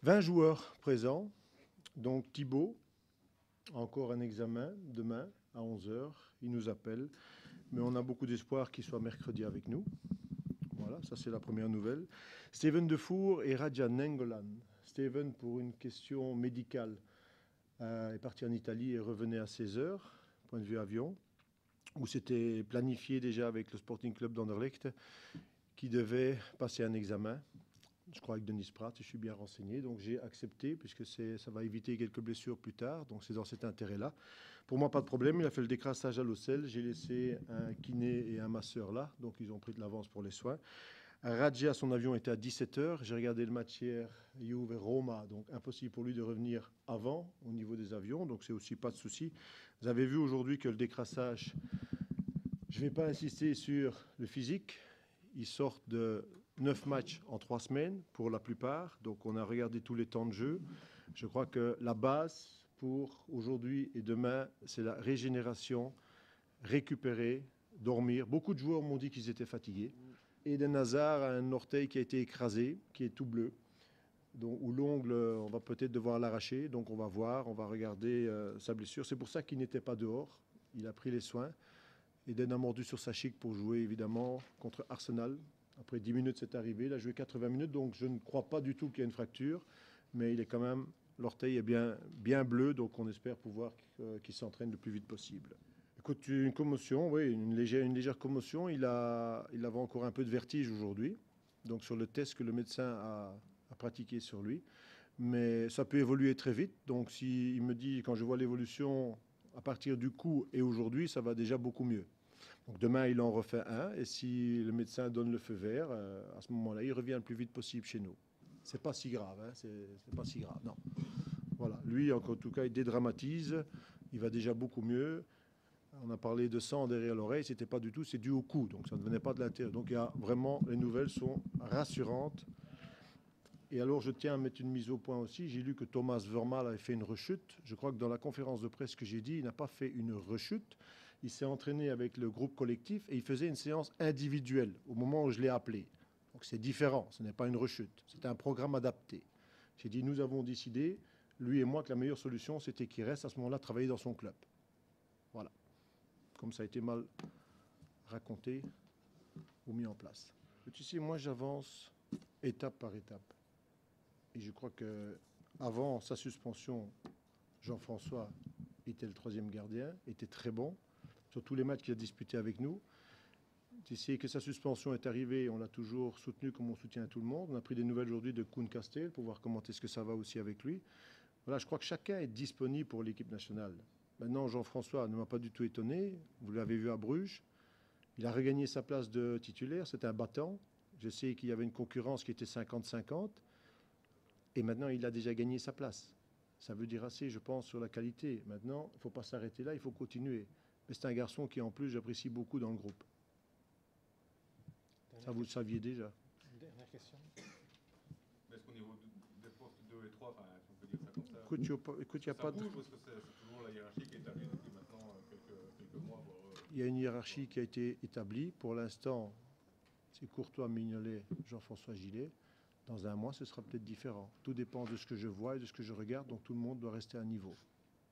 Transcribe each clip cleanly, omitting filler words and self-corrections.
20 joueurs présents, donc Thibaut, encore un examen demain à 11 heures, il nous appelle, mais on a beaucoup d'espoir qu'il soit mercredi avec nous. Voilà, ça c'est la première nouvelle. Steven Defour et Raja Nengolan. Steven, pour une question médicale, est parti en Italie et revenait à 16 heures, point de vue avion, où c'était planifié déjà avec le Sporting Club d'Anderlecht, qui devait passer un examen. Je crois avec Denis Pratt, je suis bien renseigné, donc j'ai accepté, puisque ça va éviter quelques blessures plus tard, donc c'est dans cet intérêt-là. Pour moi, pas de problème, il a fait le décrassage à l'ocelle, j'ai laissé un kiné et un masseur là, donc ils ont pris de l'avance pour les soins. Radja, son avion était à 17h, j'ai regardé le match hier, Juve Roma, donc impossible pour lui de revenir avant au niveau des avions, donc c'est aussi pas de souci. Vous avez vu aujourd'hui que le décrassage, je ne vais pas insister sur le physique. Ils sortent de 9 matchs en 3 semaines pour la plupart. Donc on a regardé tous les temps de jeu. Je crois que la base pour aujourd'hui et demain, c'est la régénération, récupérer, dormir. Beaucoup de joueurs m'ont dit qu'ils étaient fatigués. Eden Hazard a un orteil qui a été écrasé, qui est tout bleu. Donc, où l'ongle, on va peut-être devoir l'arracher. Donc on va voir, on va regarder sa blessure. C'est pour ça qu'il n'était pas dehors. Il a pris les soins. Eden a mordu sur sa chic pour jouer évidemment contre Arsenal. Après 10 minutes, c'est arrivé. Il a joué 80 minutes, donc je ne crois pas du tout qu'il y ait une fracture. Mais il est quand même, l'orteil est bien bleu, donc on espère pouvoir qu'il s'entraîne le plus vite possible. Écoute, une commotion, oui, une légère commotion. Il avait encore un peu de vertige aujourd'hui, donc sur le test que le médecin a pratiqué sur lui. Mais ça peut évoluer très vite. Donc s'il me dit, quand je vois l'évolution à partir du coup et aujourd'hui, ça va déjà beaucoup mieux. Donc demain, il en refait un, et si le médecin donne le feu vert, à ce moment-là, il revient le plus vite possible chez nous. C'est pas si grave, hein, c'est pas si grave, non. Voilà, lui, en tout cas, il dédramatise, il va déjà beaucoup mieux. On a parlé de sang derrière l'oreille, c'était pas du tout, c'est dû au cou, donc ça ne venait pas de l'intérieur. Donc il y a vraiment, les nouvelles sont rassurantes. Et alors, je tiens à mettre une mise au point aussi. J'ai lu que Thomas Vermael avait fait une rechute. Je crois que dans la conférence de presse que j'ai dit, il n'a pas fait une rechute. Il s'est entraîné avec le groupe collectif et il faisait une séance individuelle au moment où je l'ai appelé. Donc c'est différent, ce n'est pas une rechute. C'est un programme adapté. J'ai dit, nous avons décidé, lui et moi, que la meilleure solution, c'était qu'il reste à ce moment-là travailler dans son club. Voilà. Comme ça a été mal raconté ou mis en place. Tu sais, moi, j'avance étape par étape. Et je crois qu'avant sa suspension, Jean-François était le troisième gardien, était très bon sur tous les matchs qu'il a disputés avec nous. Tu sais que sa suspension est arrivée, on l'a toujours soutenu comme on soutient tout le monde. On a pris des nouvelles aujourd'hui de Koen Castel pour voir comment est-ce que ça va aussi avec lui. Voilà, je crois que chacun est disponible pour l'équipe nationale. Maintenant, Jean-François ne m'a pas du tout étonné. Vous l'avez vu à Bruges. Il a regagné sa place de titulaire. C'était un battant. Je sais qu'il y avait une concurrence qui était 50-50. Et maintenant, il a déjà gagné sa place. Ça veut dire assez, je pense, sur la qualité. Maintenant, il ne faut pas s'arrêter là, il faut continuer. Mais c'est un garçon qui, en plus, j'apprécie beaucoup dans le groupe. Ça, vous le saviez déjà. Dernière question. Est-ce qu'au niveau des postes 2 et 3, enfin, si on peut dire ça comme ça, Écoute, il n'y a pas de... bouge parce que c'est toujours la hiérarchie qui est établie depuis maintenant quelques mois. Il y a une hiérarchie qui a été établie. Pour l'instant, c'est Courtois, Mignolet, Jean-François Gillet. Dans un mois, ce sera peut-être différent. Tout dépend de ce que je vois et de ce que je regarde, donc tout le monde doit rester à niveau.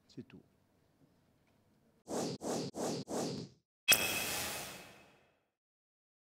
C'est tout.